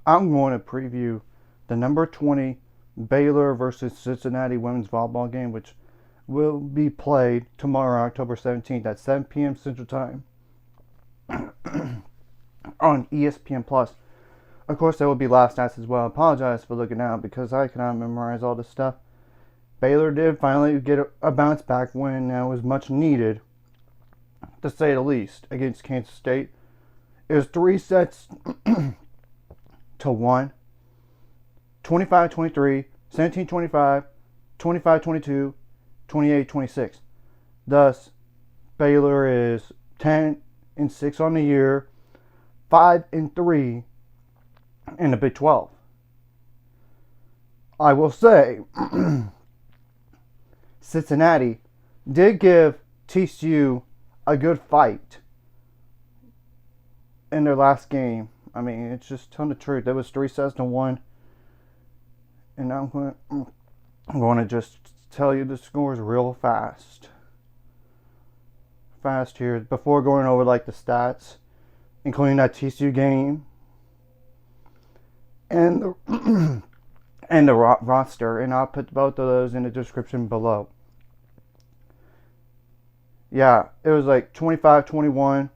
I'm going to preview the number 20 Baylor versus Cincinnati women's volleyball game, which will be played tomorrow, October 17th at 7 p.m. Central Time on espn plus. Of course, there will be live stats as well. I apologize for looking out because I cannot memorize all this stuff. Baylor did finally get a bounce back win that was much needed, to say the least, against Kansas State. It was 3 sets to 1, 25-23, 17-25, 25-22, 28-26. Thus, Baylor is 10-6 on the year, 5-3 in the Big 12. I will say, Cincinnati did give TCU a good fight in their last game. I mean, it's just telling the truth. It was 3 sets to 1. And I'm going to just tell you the scores real fast. Fast here. Before going over like the stats, including that TCU game. And the, and the roster. And I'll put both of those in the description below. Yeah, it was like 25-21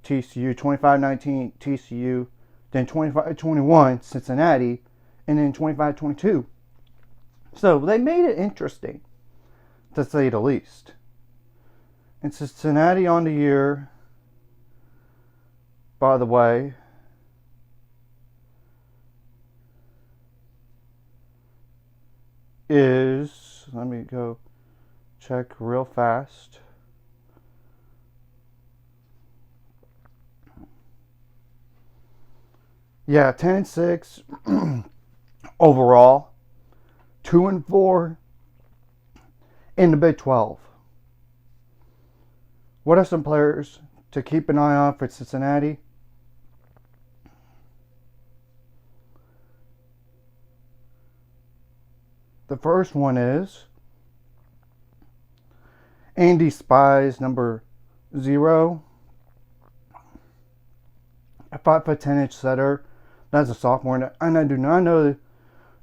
TCU, 25-19 TCU, then 25-21 Cincinnati, and then 25-22. So they made it interesting, to say the least. And Cincinnati on the year, by the way, is, let me go check real fast. Yeah, 10-6 overall, 2-4 in the Big 12. What are some players to keep an eye on for Cincinnati? The first one is Andy Spies, number 0, a 5'10" setter. That's a sophomore, and I do not know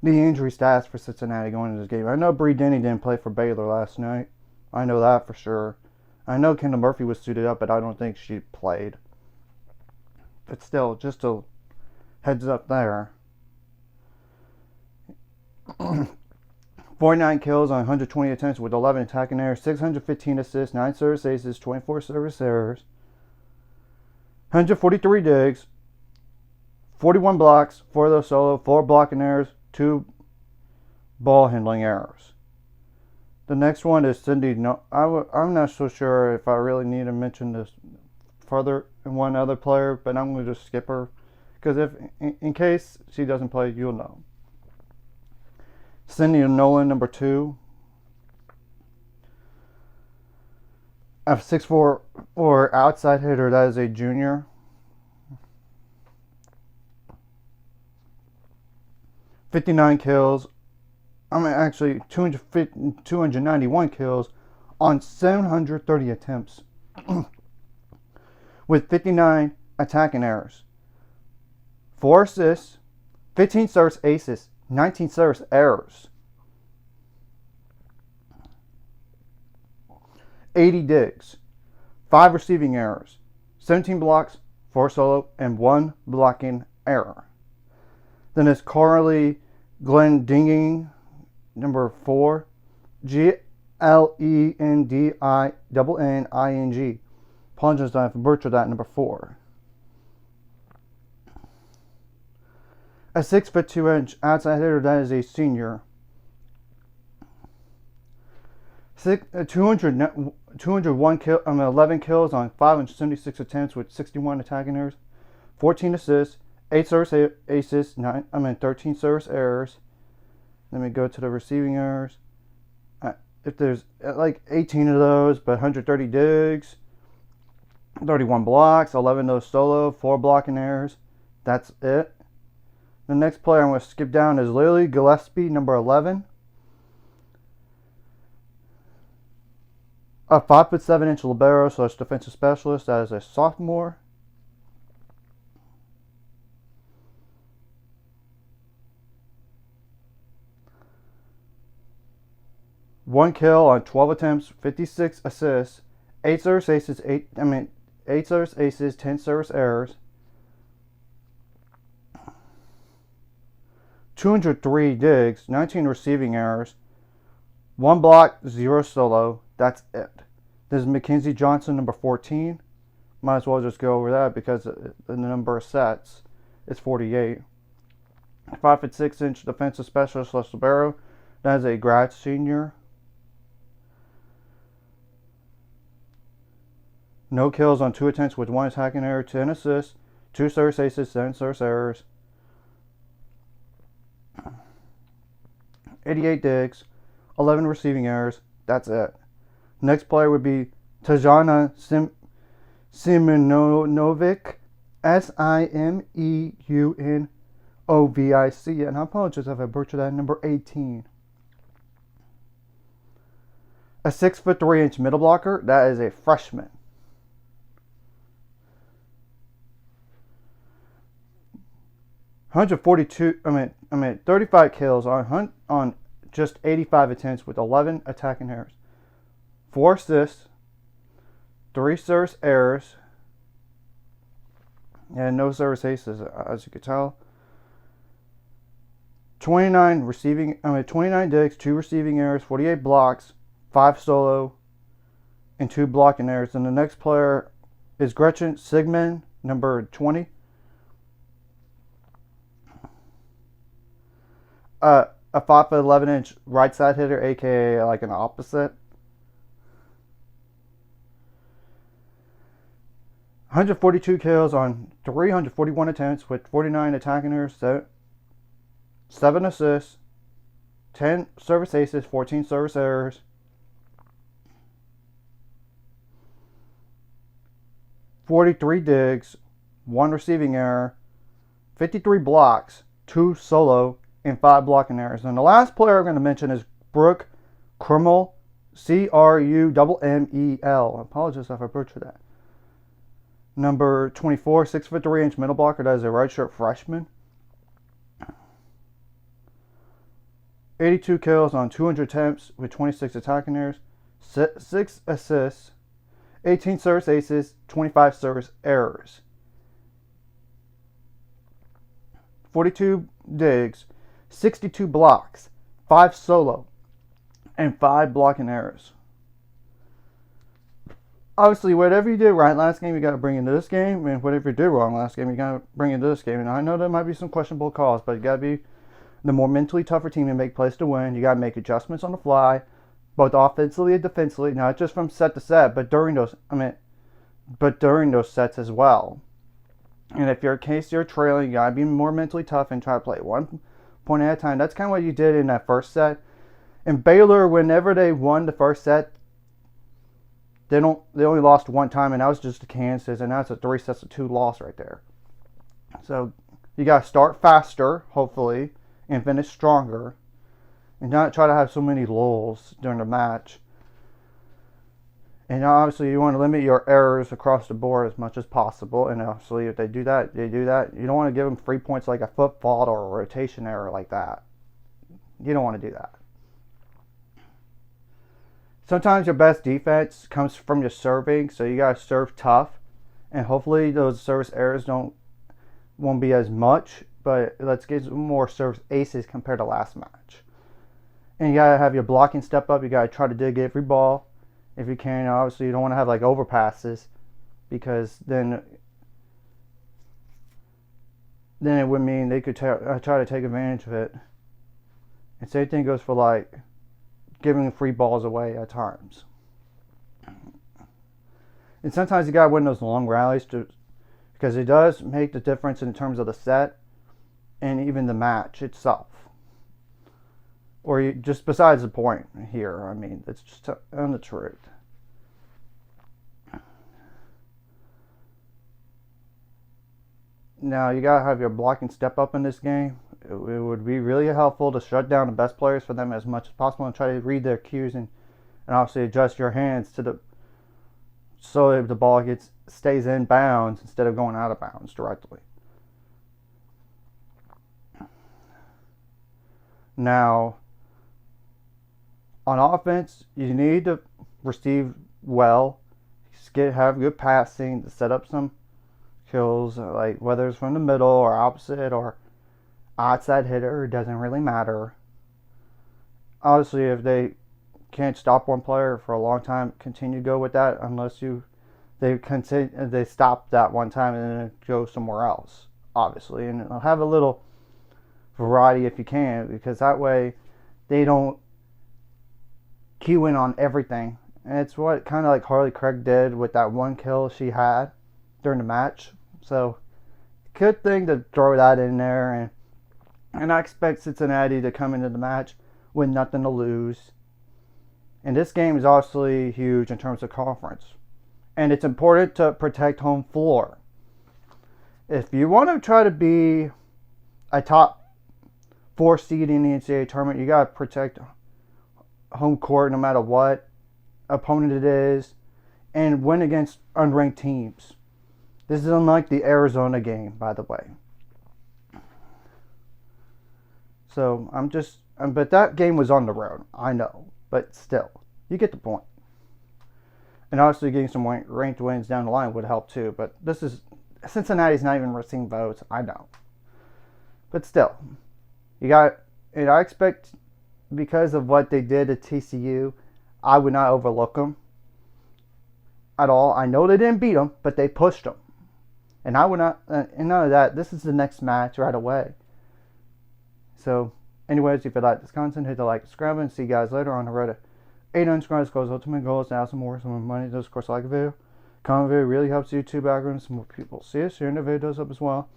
the injury stats for Cincinnati going into this game. I know Bree Denny didn't play for Baylor last night. I know that for sure. I know Kendall Murphy was suited up, but I don't think she played. But still, just a heads up there. 49 kills on 120 attempts with 11 attacking errors, 615 assists, 9 service aces, 24 service errors, 143 digs, 41 blocks, 4 of those solo, 4 blocking errors, 2 ball handling errors. The next one is Cindy. No, I'm not so sure if I really need to mention this further in one other player, but I'm going to just skip her because if in case she doesn't play, you'll know. Cindy Nolan, number 2. A 6'4" or outside hitter. That is a junior. 59 kills. I mean, actually, 291 kills on 730 attempts with 59 attacking errors, 4 assists, 15 service aces, 19 service errors, 80 digs, 5 receiving errors, 17 blocks, 4 solo, and 1 blocking error. Then it's Carly Glendinning, number 4, Glendinning. Apologize if I butchered that, number 4. A 6'2" outside hitter, that is a senior. 211 11 kills on 576 attempts with 61 attacking errors, 14 assists, 8 service aces, 13 service errors. Let me go to the receiving errors. If there's like 18 of those, but 130 digs, 31 blocks, 11 of those solo, 4 blocking errors. That's it. The next player I'm going to skip down is Lily Gillespie, number 11. A 5'7" libero / defensive specialist. That is a sophomore. 1 kill on 12 attempts, 56 assists, 8 service aces, 8 service aces, 10 service errors, 203 digs, 19 receiving errors, 1 block, 0 solo. That's it. This is Mackenzie Johnson, number 14. Might as well just go over that because the number of sets is 48. 5'6" defensive specialist, libero. That is a grad senior. No kills on 2 attempts with 1 attacking error, 10 assists, 2 service aces, 7 service errors, 88 digs, 11 receiving errors. That's it. Next player would be Tajana Simenovic, Simunovic, and I apologize if I butchered that, number 18. A 6'3" middle blocker. That is a freshman. $142. 35 kills on just 85 attempts with 11 attacking errors, 4 assists, 3 service errors, and no service aces, as you can tell. 29 digs, 2 receiving errors, 48 blocks, 5 solo, and 2 blocking errors. And the next player is Gretchen Sigmund, number 20. A 5'11" right side hitter, aka like an opposite. 142 kills on 341 attempts with 49 attacking errors, 7 assists, 10 service aces, 14 service errors, 43 digs, 1 receiving error, 53 blocks, 2 solo, and 5 blocking errors. And the last player I'm going to mention is Brooke Crummel, Crummel. I apologize if I butchered that. Number 24, 6'3" middle blocker. That is a redshirt freshman. 82 kills on 200 attempts with 26 attacking errors, 6 assists, 18 service aces, 25 service errors, 42 digs, 62 blocks, 5 solo, and 5 blocking errors. Obviously, whatever you did right last game, you got to bring into this game, and whatever you did wrong last game, you got to bring into this game. And I know there might be some questionable calls, but you got to be the more mentally tougher team and make plays to win. You got to make adjustments on the fly, both offensively and defensively, not just from set to set, but during those sets as well. And if you're in case you're trailing, you got to be more mentally tough and try to play 1 point at a time. That's kind of what you did in that first set. And Baylor, whenever they won the first set, they only lost 1 time, and that was just to Kansas, and that's a 3-2 loss right there. So you got to start faster, hopefully, and finish stronger, and not try to have so many lulls during the match. And obviously, you want to limit your errors across the board as much as possible. And obviously, if they do that, they do that. You don't want to give them free points like a foot fault or a rotation error like that. You don't want to do that. Sometimes your best defense comes from your serving, so you gotta serve tough, and hopefully those service errors won't be as much. But let's get more service aces compared to last match. And you gotta have your blocking step up. You gotta try to dig every ball if you can. Obviously, you don't want to have like overpasses, because then it would mean they could try to take advantage of it. And same thing goes for like giving free balls away at times. And sometimes you gotta win those long rallies because it does make the difference in terms of the set and even the match itself. Or just besides the point here. I mean, it's just on the truth. Now you gotta have your blocking step up in this game. It would be really helpful to shut down the best players for them as much as possible and try to read their cues and obviously adjust your hands so if the ball stays in bounds instead of going out of bounds directly. Now, On offense, you need to receive well, have good passing to set up some kills, like whether it's from the middle or opposite or outside hitter, it doesn't really matter. Obviously, if they can't stop one player for a long time, continue to go with that unless they stop that one time and then go somewhere else, obviously. And have a little variety if you can, because that way they don't cue in on everything. And it's what kind of like Harley Craig did with that one kill she had during the match. So, good thing to throw that in there. And I expect Cincinnati to come into the match with nothing to lose. And this game is obviously huge in terms of conference. And it's important to protect home floor. If you want to try to be a top 4 seed in the NCAA tournament, you got to protect home court no matter what opponent it is and win against unranked teams. This is unlike the Arizona game, by the way. So but that game was on the road, I know, but still, you get the point. And obviously getting some ranked wins down the line would help too, but Cincinnati's not even receiving votes, I know. But still, I expect, because of what they did at TCU, I would not overlook them at all. I know they didn't beat them, but they pushed them. And I would not, and none of that, this is the next match right away. So, anyways, if you like this content, hit the like, subscribe, and see you guys later on the road to 800 subscribers. Goals, ultimate goal is to have some more money. Does, of course, like a video. Comment video really helps YouTube algorithm. Some more people see us. Sharing the video does up as well.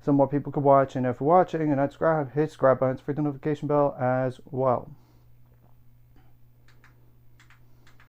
Some more people can watch. And if you're watching and not subscribe, hit subscribe button, hit the notification bell as well.